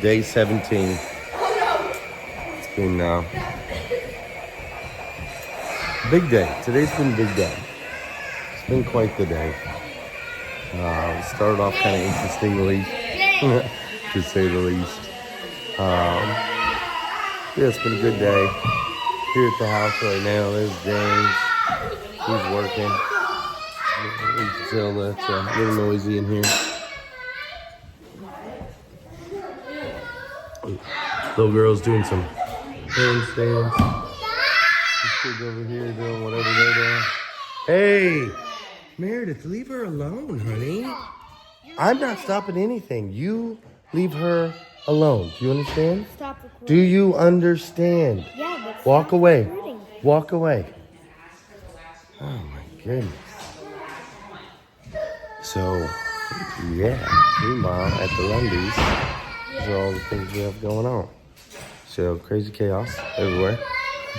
day 17. It's been big day. Today's been a big day. It's been quite the day. It started off kind of interestingly, to say the least. Yeah, it's been a good day. Here at the house right now, there's James. He's working. You can tell that's a little noisy in here. Little girl's doing some handstands. These kids over here doing whatever they're doing. Hey, Meredith, leave her alone, honey. I'm not stopping anything. You leave her alone. Do you understand? Stop recording. Do you understand? Yeah, but Walk stop away. recording. Walk away. Oh my goodness. So, yeah, meanwhile at the Lundy's, these are all the things we have going on. So, crazy chaos everywhere.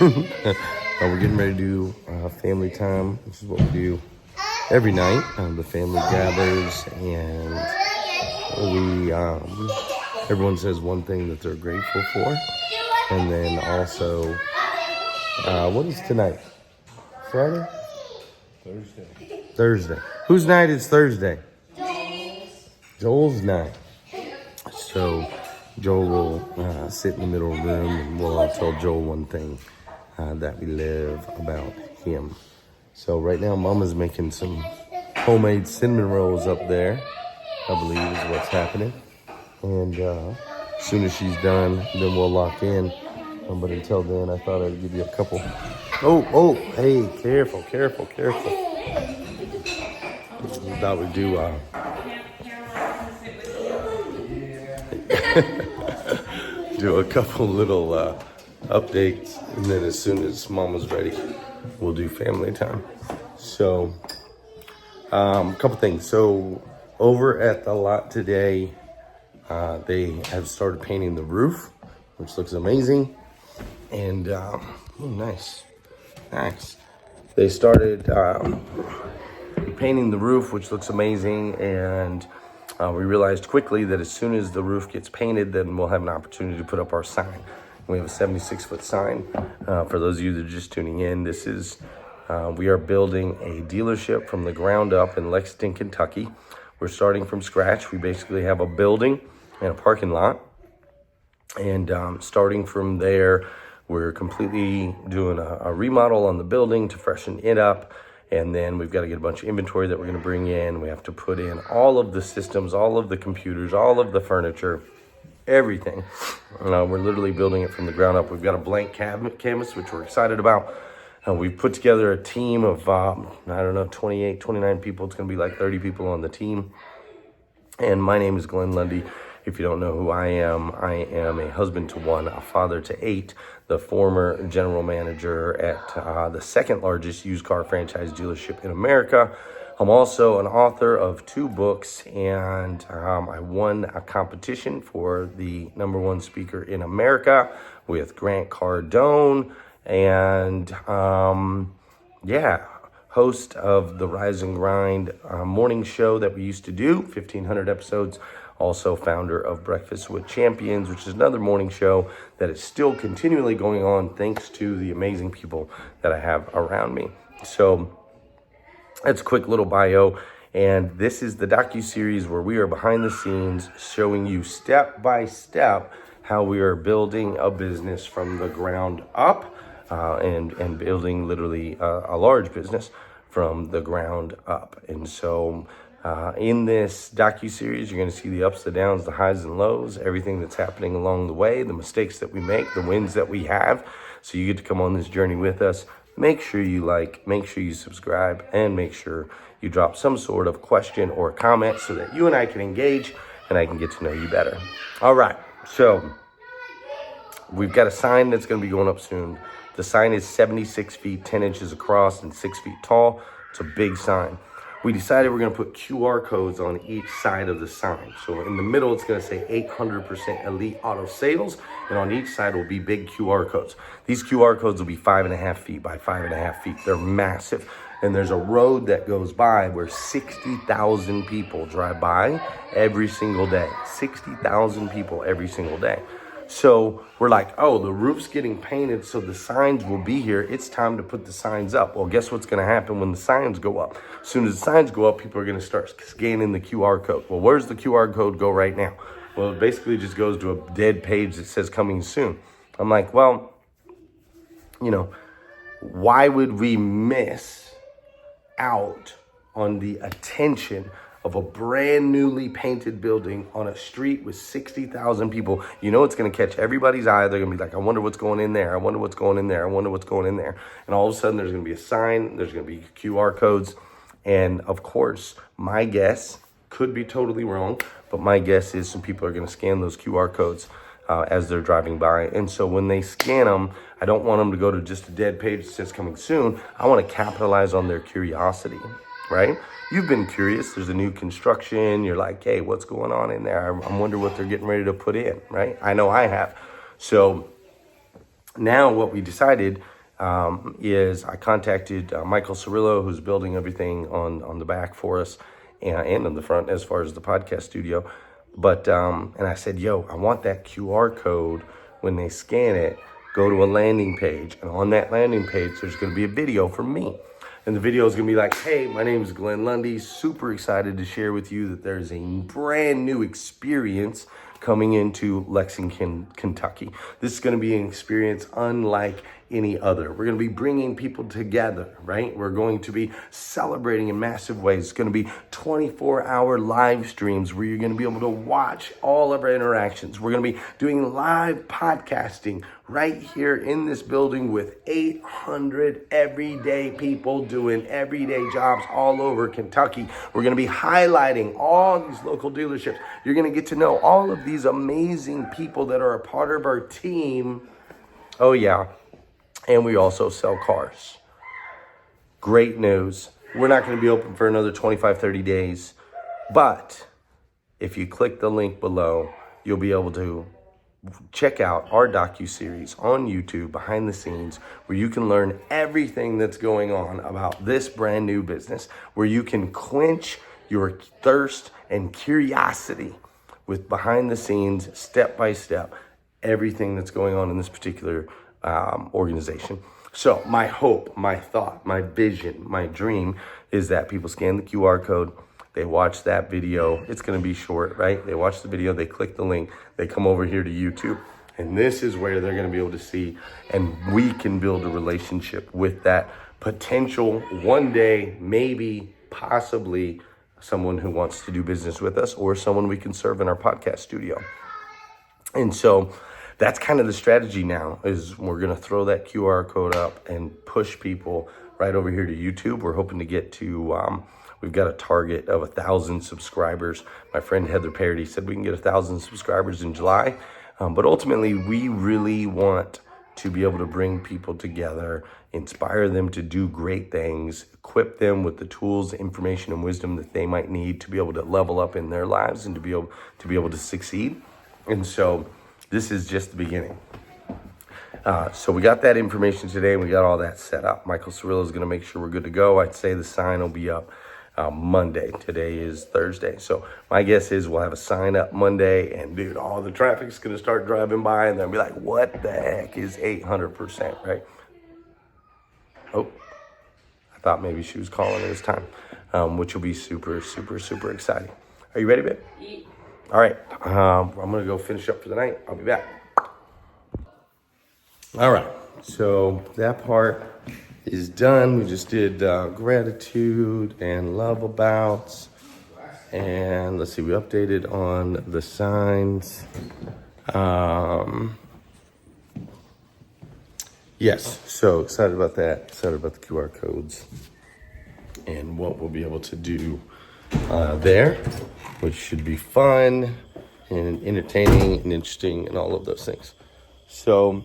We're getting ready to do family time. This is what we do every night. The family gathers and we, everyone says one thing that they're grateful for. And then also, what is tonight? Friday? Thursday. Whose night is Thursday? Joel's night. So Joel will sit in the middle of the room and we'll all tell Joel one thing that we love about him. So right now Mama's making some homemade cinnamon rolls up there, I believe is what's happening. And as soon as she's done, then we'll lock in. But until then, I thought I'd give you a couple. Oh, hey, careful. I thought we'd do do a couple little updates, and then as soon as Mama's ready, we'll do family time. So, a couple things. So, over at the lot today, they have started painting the roof, which looks amazing. And, nice. They started painting the roof, which looks amazing, and we realized quickly that as soon as the roof gets painted, then we'll have an opportunity to put up our sign. We have a 76-foot sign. For those of you that are just tuning in, this is, we are building a dealership from the ground up in Lexington, Kentucky. We're starting from scratch. We basically have a building and a parking lot. And starting from there, we're completely doing a remodel on the building to freshen it up. And then we've got to get a bunch of inventory that we're going to bring in. We have to put in all of the systems, all of the computers, all of the furniture, everything. We're literally building it from the ground up. We've got a blank canvas, which we're excited about. We've put together a team of, 28, 29 people. It's going to be like 30 people on the team. And my name is Glenn Lundy. If you don't know who I am a husband to one, a father to 8, the former general manager at the second largest used car franchise dealership in America. I'm also an author of 2 books, and I won a competition for the #1 speaker in America with Grant Cardone, and host of the Rise and Grind morning show that we used to do, 1,500 episodes. Also founder of Breakfast with Champions, which is another morning show that is still continually going on thanks to the amazing people that I have around me. So that's a quick little bio. And this is the docuseries where we are behind the scenes showing you step by step how we are building a business from the ground up and building literally a large business from the ground up. And so in this docuseries, you're going to see the ups, the downs, the highs and lows, everything that's happening along the way, the mistakes that we make, the wins that we have. So you get to come on this journey with us. Make sure you like, make sure you subscribe, and make sure you drop some sort of question or comment so that you and I can engage and I can get to know you better. All right, so we've got a sign that's going to be going up soon. The sign is 76 feet, 10 inches across, and 6 feet tall. It's a big sign. We decided we're going to put QR codes on each side of the sign. So in the middle, it's going to say 800% Elite Auto Sales, and on each side will be big QR codes. These QR codes will be 5.5 feet by 5.5 feet. They're massive. And there's a road that goes by where 60,000 people drive by every single day. 60,000 people every single day. So we're like, oh, the roof's getting painted, so the signs will be here. It's time to put the signs up. Well, guess what's going to happen when the signs go up? As soon as the signs go up, people are going to start scanning the QR code. Well, where's the QR code go right now? Well, it basically just goes to a dead page that says coming soon. I'm like, well, why would we miss out on the attention of a brand newly painted building on a street with 60,000 people? It's going to catch everybody's eye. They're going to be like, I wonder what's going in there. I wonder what's going in there. I wonder what's going in there. And all of a sudden there's going to be a sign. There's going to be QR codes. And of course, my guess could be totally wrong, but my guess is some people are going to scan those QR codes as they're driving by. And so when they scan them, I don't want them to go to just a dead page that says coming soon. I want to capitalize on their curiosity, right? You've been curious. There's a new construction. You're like, hey, what's going on in there? I wonder what they're getting ready to put in, right? I know I have. So now what we decided is I contacted Michael Cirillo, who's building everything on the back for us and on the front as far as the podcast studio. But, and I said, yo, I want that QR code when they scan it, go to a landing page. And on that landing page, there's going to be a video from me. And the video is going to be like, hey, my name is Glenn Lundy. Super excited to share with you that there's a brand new experience coming into Lexington, Kentucky. This is going to be an experience unlike any other. We're going to be bringing people together, right? We're going to be celebrating in massive ways. It's going to be 24-hour live streams where you're going to be able to watch all of our interactions. We're going to be doing live podcasting right here in this building with 800 everyday people doing everyday jobs all over Kentucky. We're going to be highlighting all these local dealerships. You're going to get to know all of these amazing people that are a part of our team. Oh, yeah. And we also sell cars. Great news. We're not going to be open for another 25, 30 days. But if you click the link below, you'll be able to check out our docuseries on YouTube, behind the scenes, where you can learn everything that's going on about this brand new business, where you can quench your thirst and curiosity with behind the scenes, step by step, everything that's going on in this particular organization. So my hope, my thought, my vision, my dream is that people scan the QR code, they watch that video. It's going to be short, right? They watch the video, they click the link, they come over here to YouTube, and this is where they're going to be able to see, and we can build a relationship with that potential one day, maybe, possibly someone who wants to do business with us or someone we can serve in our podcast studio. And so that's kind of the strategy now, is we're going to throw that QR code up and push people right over here to YouTube. We're hoping to get to, we've got a target of 1,000 subscribers. My friend Heather Parody said we can get 1,000 subscribers in July. But ultimately, we really want to be able to bring people together, inspire them to do great things, equip them with the tools, information, and wisdom that they might need to be able to level up in their lives and to be able to succeed. And so this is just the beginning. So we got that information today, and we got all that set up. Michael Cirillo is going to make sure we're good to go. I'd say the sign will be up Monday. Today is Thursday. So my guess is we'll have a sign up Monday, and dude, all the traffic's going to start driving by, and they'll be like, what the heck is 800%, right? Oh, I thought maybe she was calling it this time, which will be super, super, super exciting. Are you ready, babe? Yeah. All right, I'm going to go finish up for the night. I'll be back. All right, so that part is done. We just did gratitude and love abouts. And let's see, we updated on the signs. Yes, so excited about that. Excited about the QR codes and what we'll be able to do there, which should be fun and entertaining and interesting and all of those things. So,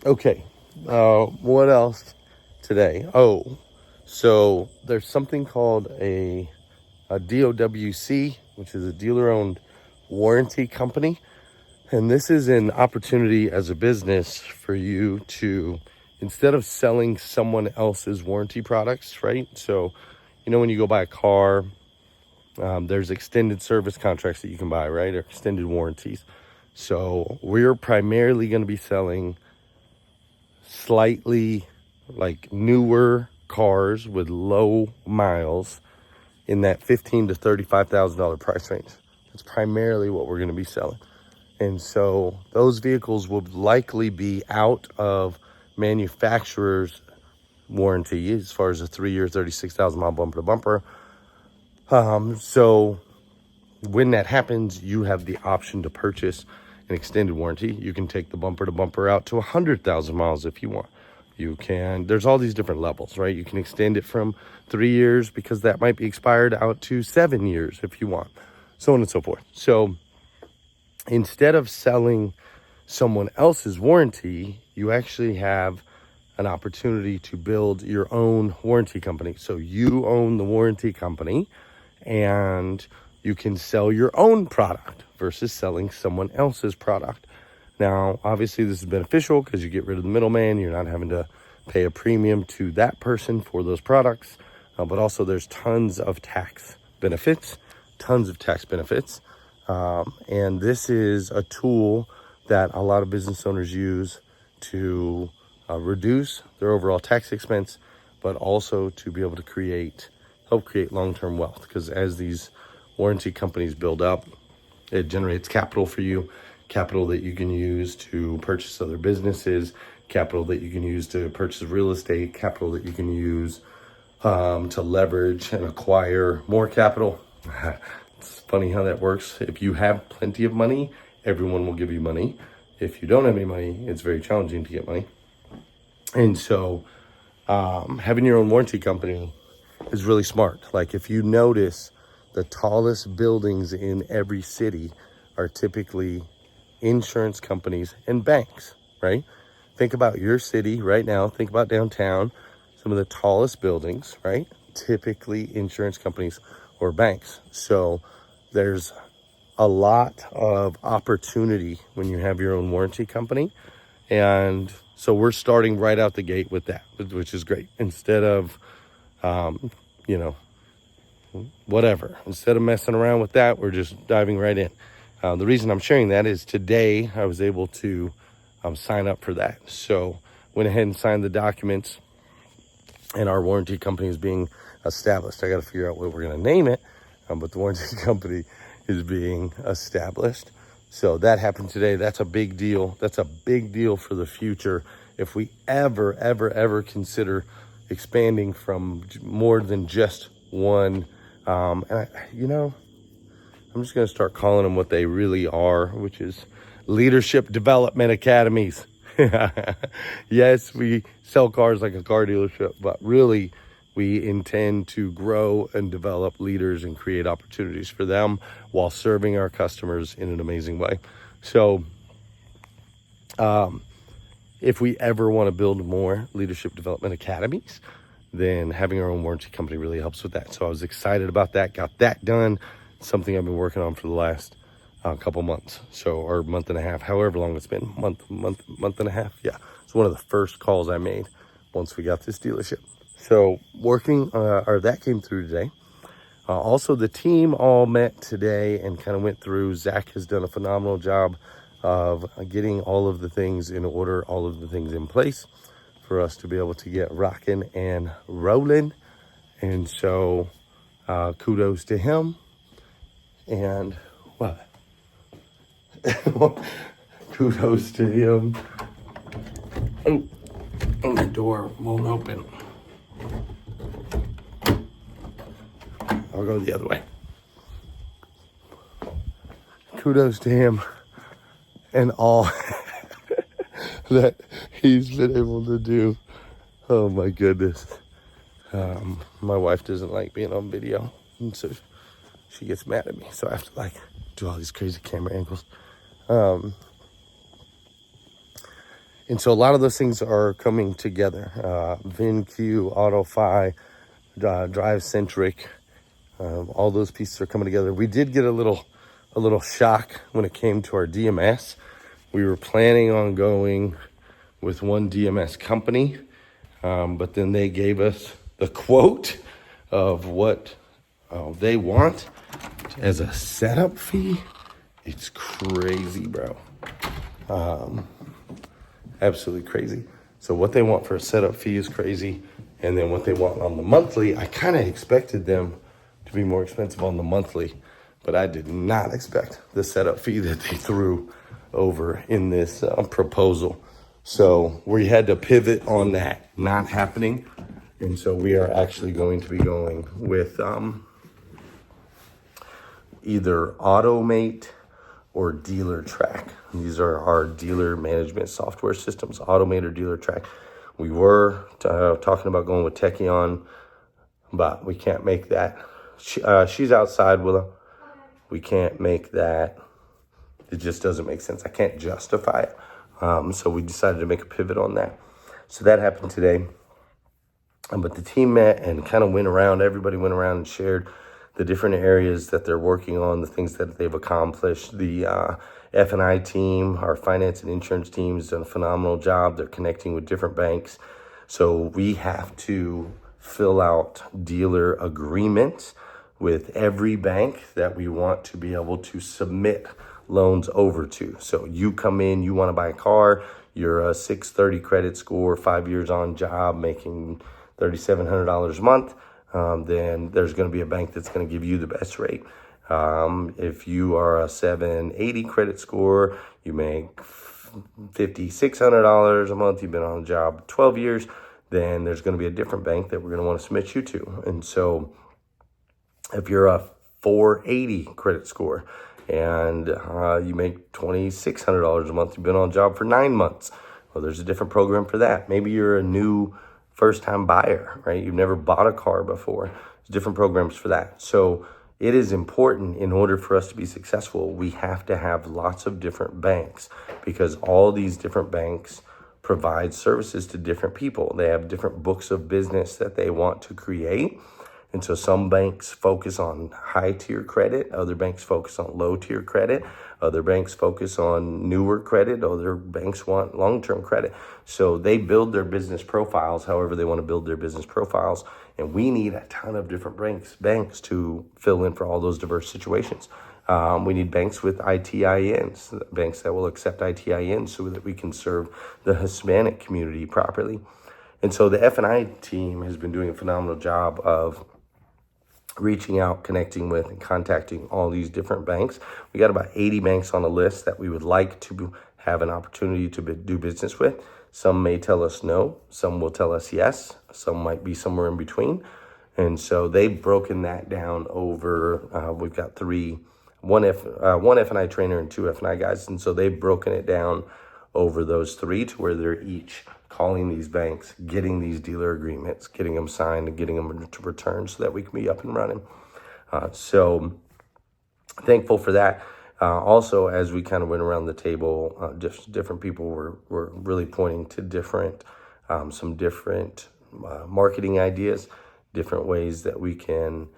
okay, what else today? Oh, so there's something called a DOWC, which is a dealer-owned warranty company. And this is an opportunity as a business for you to instead of selling someone else's warranty products, right? So, when you go buy a car, there's extended service contracts that you can buy, right? Or extended warranties. So we're primarily going to be selling slightly like newer cars with low miles in that $15,000 to $35,000 price range. That's primarily what we're going to be selling. And so those vehicles will likely be out of manufacturer's warranty as far as a 3-year, 36,000 mile bumper to bumper. So when that happens, you have the option to purchase an extended warranty. You can take the bumper to bumper out to 100,000 miles if you want. You can, there's all these different levels, right? You can extend it from 3 years because that might be expired out to 7 years if you want, so on and so forth. So instead of selling someone else's warranty, you actually have an opportunity to build your own warranty company. So you own the warranty company and you can sell your own product versus selling someone else's product. Now, obviously this is beneficial because you get rid of the middleman. You're not having to pay a premium to that person for those products. But also there's tons of tax benefits. And this is a tool that a lot of business owners use to reduce their overall tax expense, but also to be able to help create long-term wealth. Because as these warranty companies build up, it generates capital for you, capital that you can use to purchase other businesses, capital that you can use to purchase real estate, capital that you can use to leverage and acquire more capital. It's funny how that works. If you have plenty of money, everyone will give you money. If you don't have any money, it's very challenging to get money. And so having your own warranty company is really smart. Like if you notice, the tallest buildings in every city are typically insurance companies and banks, right? Think about your city right now. Think about downtown. Some of the tallest buildings, right? Typically insurance companies or banks. So there's a lot of opportunity when you have your own warranty company. And so we're starting right out the gate with that, which is great. Instead of, instead of messing around with that, we're just diving right in. The reason I'm sharing that is today I was able to sign up for that. So went ahead and signed the documents, and our warranty company is being established. I got to figure out what we're going to name it, but the warranty company is being established. So that happened today. That's a big deal. That's a big deal for the future. If we ever consider expanding from more than just one, I'm just going to start calling them what they really are, which is leadership development academies. Yes, we sell cars like a car dealership, but really we intend to grow and develop leaders and create opportunities for them while serving our customers in an amazing way. So if we ever want to build more leadership development academies, then having our own warranty company really helps with that. So I was excited about that, got that done. Something I've been working on for the last couple months, or month and a half, however long it's been, month and a half. Yeah, it's one of the first calls I made once we got this dealership. So that came through today. Also, the team all met today and kind of went through. Zach has done a phenomenal job of getting all of the things in order, all of the things in place for us to be able to get rocking and rolling. And so kudos to him. And what? Kudos to him. Oh, the door won't open. I'll go the other way. Kudos to him and all that he's been able to do. Oh my goodness. My wife doesn't like being on video, and so she gets mad at me. So I have to do all these crazy camera angles. And so a lot of those things are coming together. VinQ, AutoFi, Drive Centric, all those pieces are coming together. We did get a little shock when it came to our DMS. We were planning on going with one DMS company, but then they gave us the quote of what they want as a setup fee. It's crazy, bro. Absolutely crazy. So what they want for a setup fee is crazy. And then what they want on the monthly, I kind of expected them to be more expensive on the monthly, but I did not expect the setup fee that they threw over in this proposal. So we had to pivot on that not happening. And so we are actually going to be going with either Automate or Dealer Track. These are our dealer management software systems, Automate or Dealer Track. We were talking about going with Techion, but we can't make that. She's outside, Willow. We can't make that. It just doesn't make sense. I can't justify it. So we decided to make a pivot on that. So that happened today. But the team met and kind of went around. Everybody went around and shared the different areas that they're working on, the things that they've accomplished. The F&I team, our finance and insurance team, has done a phenomenal job. They're connecting with different banks. So we have to fill out dealer agreements with every bank that we want to be able to submit loans over to. So you come in, you want to buy a car, you're a 630 credit score, 5 years on job, making $3,700 a month, then there's going to be a bank that's going to give you the best rate. If you are a 780 credit score, you make $5,600 a month, you've been on the job 12 years, then there's going to be a different bank that we're going to want to submit you to. And so if you're a 480 credit score and you make $2,600 a month, you've been on the job for 9 months, well, there's a different program for that. Maybe you're a new first-time buyer, right? You've never bought a car before. There's different programs for that. So it is important, in order for us to be successful, we have to have lots of different banks, because all these different banks provide services to different people. They have different books of business that they want to create. And so some banks focus on high tier credit, other banks focus on low tier credit, other banks focus on newer credit, other banks want long-term credit. So they build their business profiles however they want to build their business profiles. And we need a ton of different banks to fill in for all those diverse situations. We need banks with ITINs, banks that will accept ITINs so that we can serve the Hispanic community properly. And so the F&I team has been doing a phenomenal job of reaching out, connecting with, and contacting all these different banks. We got about 80 banks on the list that we would like to have an opportunity to do business with. Some may tell us no, some will tell us yes, some might be somewhere in between. And so they've broken that down over, we've got one F&I trainer and 2 F&I guys. And so they've broken it down over those 3 to where they're each calling these banks, getting these dealer agreements, getting them signed, and getting them to return so that we can be up and running. So thankful for that. Also, as we kind of went around the table, different people were really pointing to some different marketing ideas, different ways that we can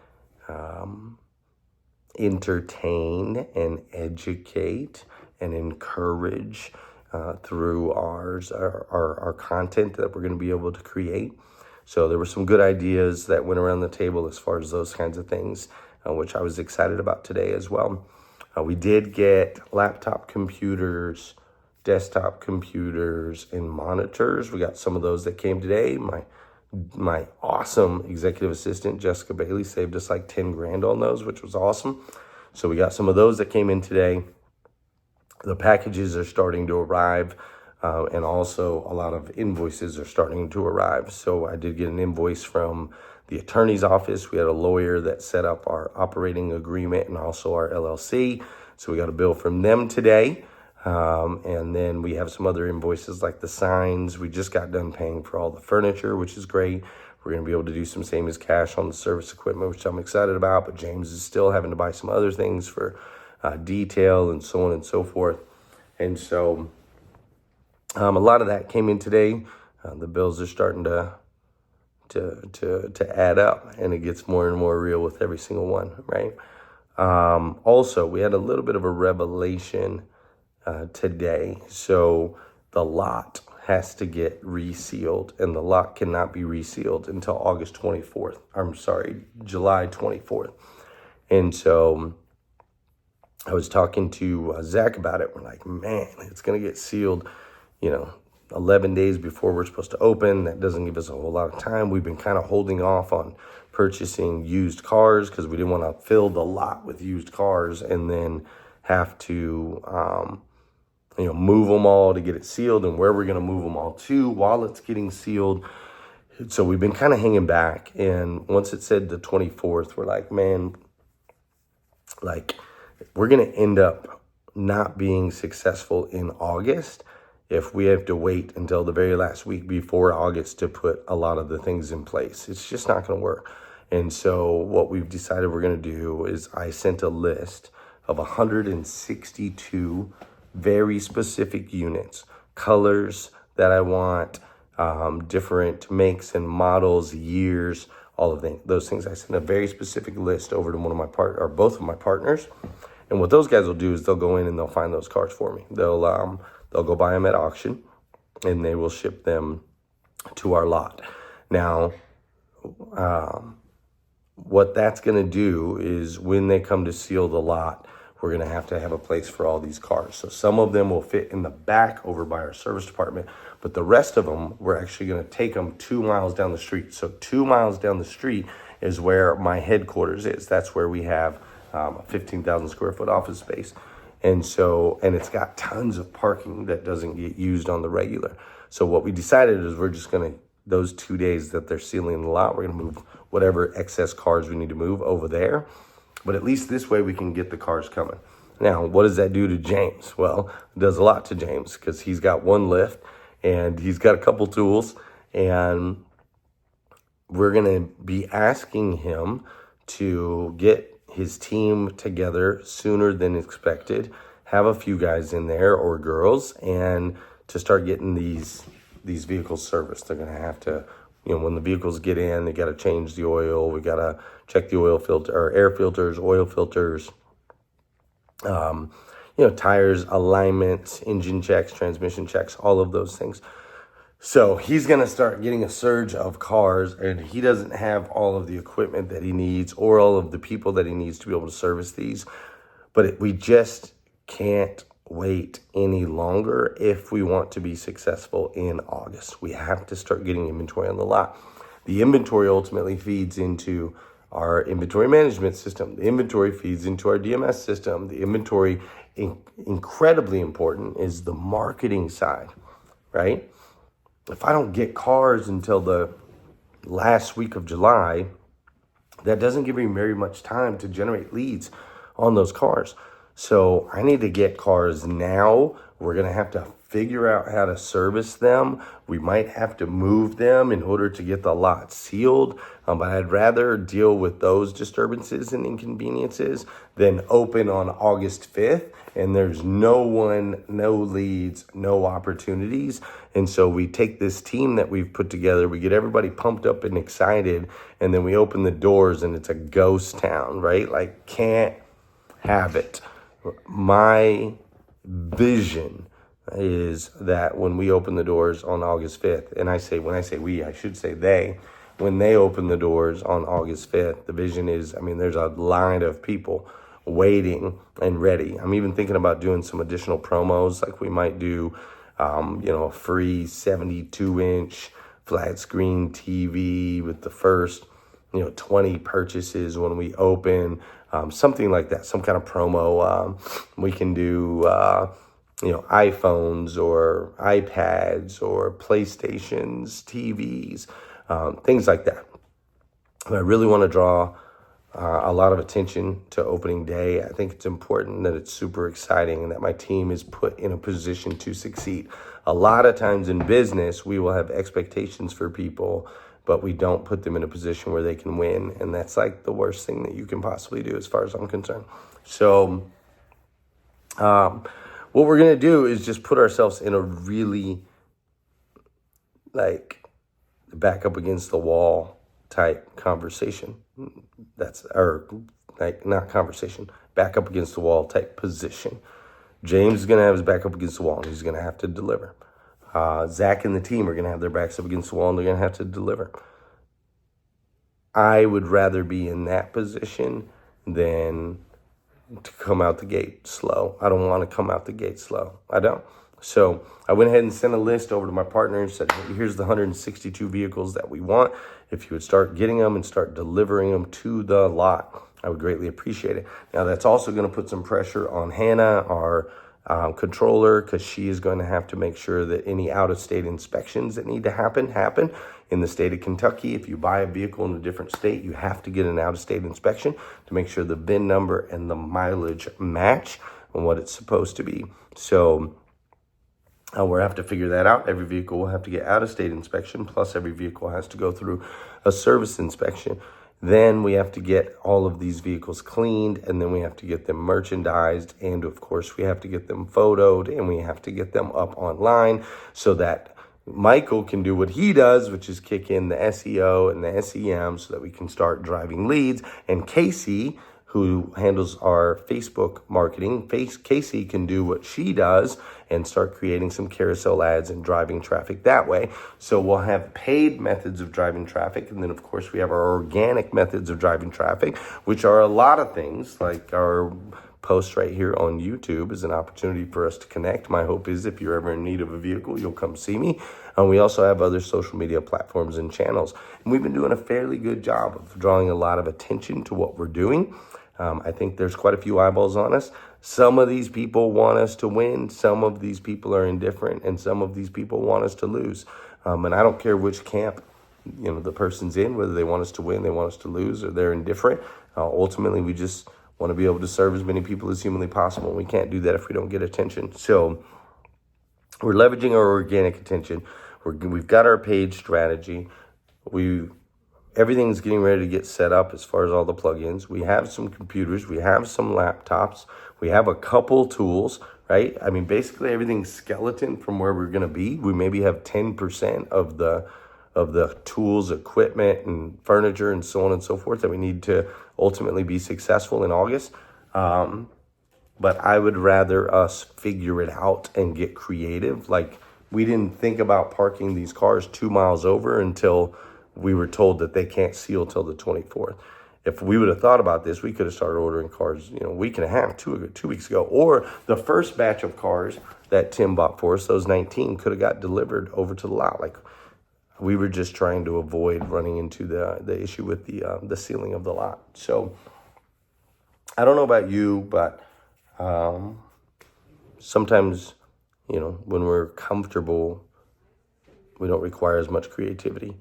entertain and educate and encourage through our content that we're going to be able to create. So there were some good ideas that went around the table as far as those kinds of things, which I was excited about today as well. We did get laptop computers, desktop computers, and monitors. We got some of those that came today. My awesome executive assistant, Jessica Bailey, saved us like 10 grand on those, which was awesome. So we got some of those that came in today. The packages are starting to arrive, and also a lot of invoices are starting to arrive. So I did get an invoice from the attorney's office. We had a lawyer that set up our operating agreement and also our LLC. So we got a bill from them today. And then we have some other invoices like the signs. We just got done paying for all the furniture, which is great. We're going to be able to do some same as cash on the service equipment, which I'm excited about. But James is still having to buy some other things for detail and so on and so forth. And so a lot of that came in today. The bills are starting to add up, and it gets more and more real with every single one, right? Also, we had a little bit of a revelation today. So the lot has to get resealed, and the lot cannot be resealed until August 24th. I'm sorry, July 24th. And so I was talking to Zach about it. We're like, man, it's going to get sealed, 11 days before we're supposed to open. That doesn't give us a whole lot of time. We've been kind of holding off on purchasing used cars because we didn't want to fill the lot with used cars and then have to, move them all to get it sealed, and where we're going to move them all to while it's getting sealed. So we've been kind of hanging back. And once it said the 24th, we're like, man, we're going to end up not being successful in August if we have to wait until the very last week before August to put a lot of the things in place. It's just not going to work. And so what we've decided we're going to do is I sent a list of 162 very specific units, colors that I want, different makes and models, years, all of those things. I sent a very specific list over to both of my partners. And what those guys will do is they'll go in and they'll find those cars for me. They'll go buy them at auction, and they will ship them to our lot. Now, what that's going to do is when they come to seal the lot, we're going to have a place for all these cars. So some of them will fit in the back over by our service department, but the rest of them, we're actually going to take them 2 miles down the street. So 2 miles down the street is where my headquarters is. That's where we have a 15,000 square foot office space. And it's got tons of parking that doesn't get used on the regular. So what we decided is we're just going to, those 2 days that they're sealing the lot, we're going to move whatever excess cars we need to move over there. But at least this way we can get the cars coming. Now, what does that do to James? Well, it does a lot to James because he's got one lift and he's got a couple tools, and we're going to be asking him to get his team together sooner than expected, have a few guys in there or girls, and to start getting these vehicles serviced. They're going to have to, when the vehicles get in, they got to change the oil. We got to check the oil filter or air filters, oil filters, tires, alignments, engine checks, transmission checks, all of those things. So he's going to start getting a surge of cars, and he doesn't have all of the equipment that he needs or all of the people that he needs to be able to service these. But we just can't wait any longer if we want to be successful in August. We have to start getting inventory on the lot. The inventory ultimately feeds into our inventory management system. The inventory feeds into our DMS system. The inventory, incredibly important, is the marketing side, right? If I don't get cars until the last week of July, that doesn't give me very much time to generate leads on those cars. So I need to get cars now. We're going to have to figure out how to service them. We might have to move them in order to get the lot sealed. But I'd rather deal with those disturbances and inconveniences than open on August 5th. And there's no one, no leads, no opportunities. And so we take this team that we've put together, we get everybody pumped up and excited, and then we open the doors and it's a ghost town, right? Like, can't have it. My vision is that when we open the doors on August 5th, and when I say we, I should say they, when they open the doors on August 5th, the vision is, there's a line of people waiting and ready. I'm even thinking about doing some additional promos, like we might do, a free 72-inch flat screen TV with the first, 20 purchases when we open, something like that, some kind of promo. We can do, iPhones or iPads or PlayStations, TVs, things like that. But I really want to draw a lot of attention to opening day. I think it's important that it's super exciting and that my team is put in a position to succeed. A lot of times in business, we will have expectations for people, but we don't put them in a position where they can win. And that's like the worst thing that you can possibly do as far as I'm concerned. So what we're going to do is just put ourselves in a really back up against the wall type conversation. Not conversation, back up against the wall type position. James is going to have his back up against the wall and he's going to have to deliver. Zach and the team are going to have their backs up against the wall and they're going to have to deliver. I would rather be in that position than to come out the gate slow. I don't want to come out the gate slow. I don't. So I went ahead and sent a list over to my partner and said, hey, here's the 162 vehicles that we want. If you would start getting them and start delivering them to the lot, I would greatly appreciate it. Now, that's also going to put some pressure on Hannah, our controller, because she is going to have to make sure that any out-of-state inspections that need to happen. In the state of Kentucky, if you buy a vehicle in a different state, you have to get an out-of-state inspection to make sure the VIN number and the mileage match on what it's supposed to be. So we'll have to figure that out. Every vehicle will have to get out-of-state inspection, plus every vehicle has to go through a service inspection. Then we have to get all of these vehicles cleaned, and then we have to get them merchandised, and of course we have to get them photoed, and we have to get them up online so that Michael can do what he does, which is kick in the SEO and the SEM so that we can start driving leads. And Casey, who handles our Facebook marketing, Casey can do what she does and start creating some carousel ads and driving traffic that way. So we'll have paid methods of driving traffic. And then, of course, we have our organic methods of driving traffic, which are a lot of things, like our post right here on YouTube is an opportunity for us to connect. My hope is if you're ever in need of a vehicle, you'll come see me. And we also have other social media platforms and channels. And we've been doing a fairly good job of drawing a lot of attention to what we're doing. I think there's quite a few eyeballs on us. Some of these people want us to win. Some of these people are indifferent, and some of these people want us to lose. And I don't care which camp, the person's in, whether they want us to win, they want us to lose, or they're indifferent. Ultimately, we just want to be able to serve as many people as humanly possible. We can't do that if we don't get attention. So we're leveraging our organic attention. We've got our paid strategy. Everything's getting ready to get set up as far as all the plugins. We have some computers. We have some laptops. We have a couple tools, right? I mean, basically everything's skeleton from where we're going to be. We maybe have 10% of the tools, equipment, and furniture, and so on and so forth that we need to ultimately be successful in August. But I would rather us figure it out and get creative. Like, we didn't think about parking these cars 2 miles over until we were told that they can't seal till the 24th. If we would have thought about this, we could have started ordering cars, a week and a half, 2 weeks ago. Or the first batch of cars that Tim bought for us, those 19, could have got delivered over to the lot. Like, we were just trying to avoid running into the issue with the sealing of the lot. So I don't know about you, but sometimes, when we're comfortable, we don't require as much creativity.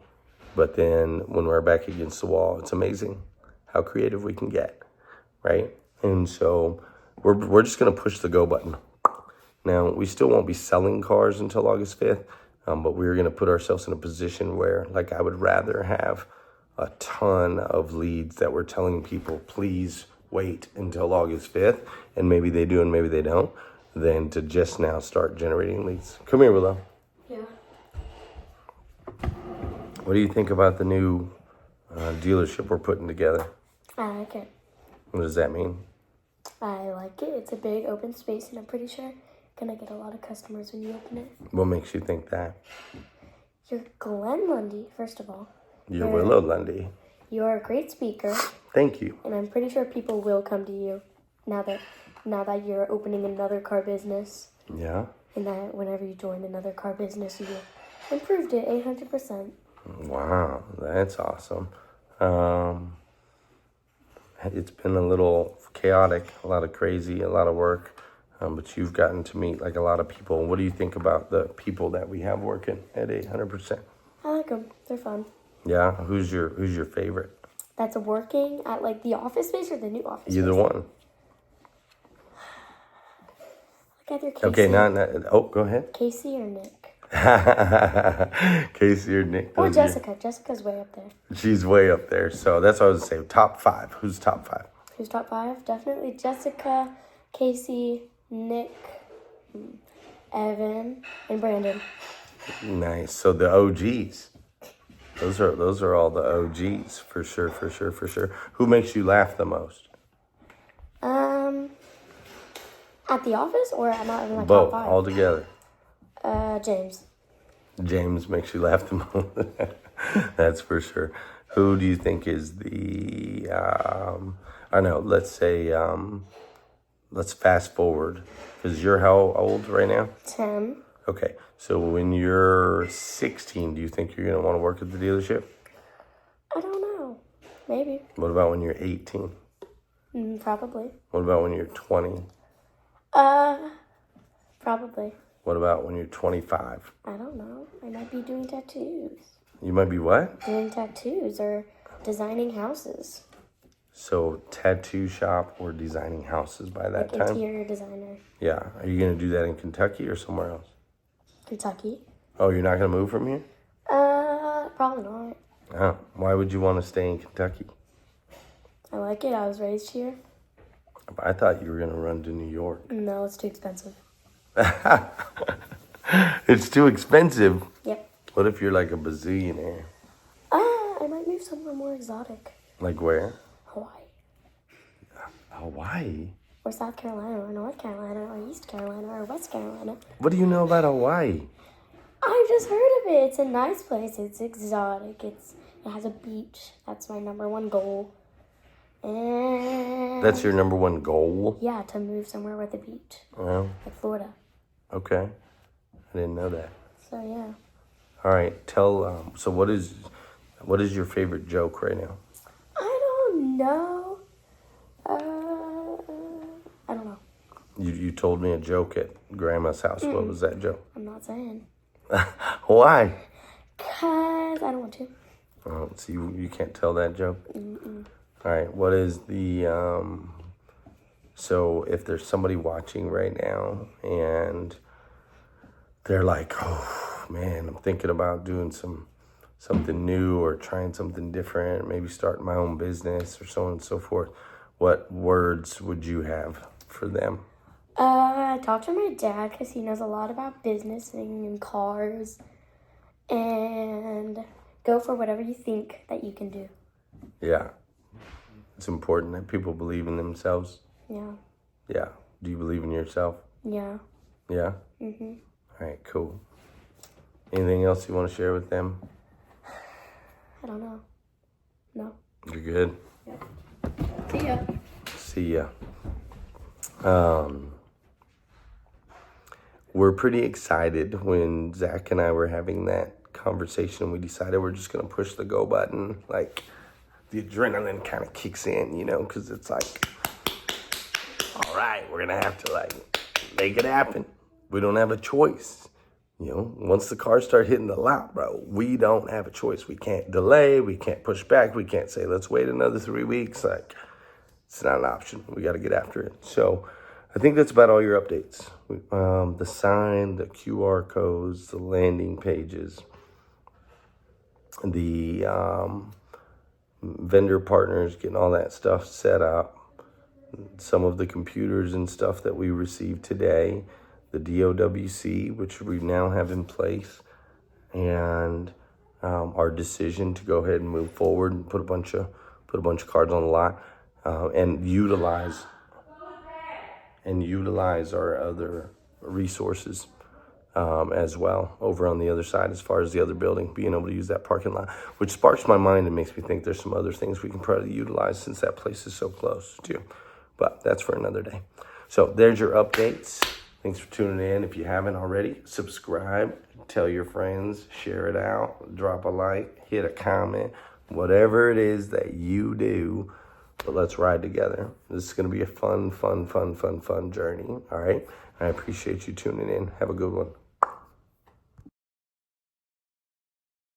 But then when we're back against the wall, it's amazing how creative we can get, right? And so we're just going to push the go button. Now, we still won't be selling cars until August 5th, but we're going to put ourselves in a position where, like, I would rather have a ton of leads that we're telling people, please wait until August 5th, and maybe they do and maybe they don't, than to just now start generating leads. Come here, Willow. Yeah. What do you think about the new dealership we're putting together? I like it. What does that mean? I like it. It's a big open space, and I'm pretty sure gonna get a lot of customers when you open it. What makes you think that? You're Glenn Lundy, first of all. You're Willow Lundy. You're a great speaker. Thank you. And I'm pretty sure people will come to you now that you're opening another car business. Yeah. And that whenever you join another car business, you improved it 800%. Wow, that's awesome. It's been a little chaotic, a lot of crazy, a lot of work, but you've gotten to meet like a lot of people. What do you think about the people that we have working at 800%? I like them. They're fun. Yeah, who's your favorite? That's working at like the office space or the new office Either space? one. Like either Casey. Okay, go ahead. Casey or Nick. Casey or Nick. Or Jessica. Jessica's way up there. She's way up there. So that's what I was saying. Top 5. Who's top 5? Who's top 5? Definitely Jessica, Casey, Nick, Evan, and Brandon. Nice. So the OGs. Those are all the OGs for sure. Who makes you laugh the most? At the office or not in my Both, top 5? all together. James. James makes you laugh the most. That's for sure. Who do you think is the, I know, let's say, let's fast forward. Because you're how old right now? 10. Okay, so when you're 16, do you think you're going to want to work at the dealership? I don't know. Maybe. What about when you're 18? Probably. What about when you're 20? Probably. What about when you're 25? I don't know. I might be doing tattoos. You might be what? Doing tattoos or designing houses. So tattoo shop or designing houses by that Like time? interior designer. Yeah. Are you going to do that in Kentucky or somewhere else? Kentucky. Oh, you're not going to move from here? Probably not. Oh, why would you want to stay in Kentucky? I like it. I was raised here. I thought you were going to run to New York. No, it's too expensive. It's too expensive. Yep. What if you're like a bazillionaire? I might move somewhere more exotic. Like where? Hawaii. Hawaii? Or South Carolina, or North Carolina, or East Carolina, or West Carolina. What do you know about Hawaii? I've just heard of it. It's a nice place. It's exotic. It has a beach. That's my number one goal. And That's your number one goal? yeah, to move somewhere with a beach, Well, like Florida. okay. I didn't know that. So yeah. All right, tell, so what is your favorite joke right now? I don't know. I don't know. You told me a joke at Grandma's house. What was that joke? I'm not saying. Why? Cause I don't want to. Oh, so you can't tell that joke? All right, what is the, so if there's somebody watching right now and they're like, oh man, I'm thinking about doing something new or trying something different, maybe starting my own business or so on and so forth, what words would you have for them? I talked to my dad because he knows a lot about business and cars. And go for whatever you think that you can do. Yeah. It's important that people believe in themselves. Yeah. Yeah. Do you believe in yourself? Yeah. Yeah? Mm-hmm. All right, cool. Anything else you want to share with them? I don't know. No. You're good? See ya. See ya. We're pretty excited when Zach and I were having that conversation. We decided we're just going to push the go button. Like, the adrenaline kind of kicks in, you know, because it's like, all right, we're going to have to, like, make it happen. We don't have a choice. You know, once the cars start hitting the lot, bro, we don't have a choice. We can't delay. We can't push back. We can't say, let's wait another 3 weeks. Like, it's not an option. We got to get after it. So I think that's about all your updates. The sign, the QR codes, the landing pages, the vendor partners, getting all that stuff set up, some of the computers and stuff that we received today, the DOWC, which we now have in place, and our decision to go ahead and move forward and put a bunch of cards on the lot, and utilize our other resources as well over on the other side as far as the other building, being able to use that parking lot, which sparks my mind and makes me think there's some other things we can probably utilize since that place is so close too. But that's for another day. So there's your updates. Thanks for tuning in. If you haven't already, subscribe, tell your friends, share it out, drop a like, hit a comment, whatever it is that you do. But let's ride together. This is going to be a fun journey. All right. I appreciate you tuning in. Have a good one.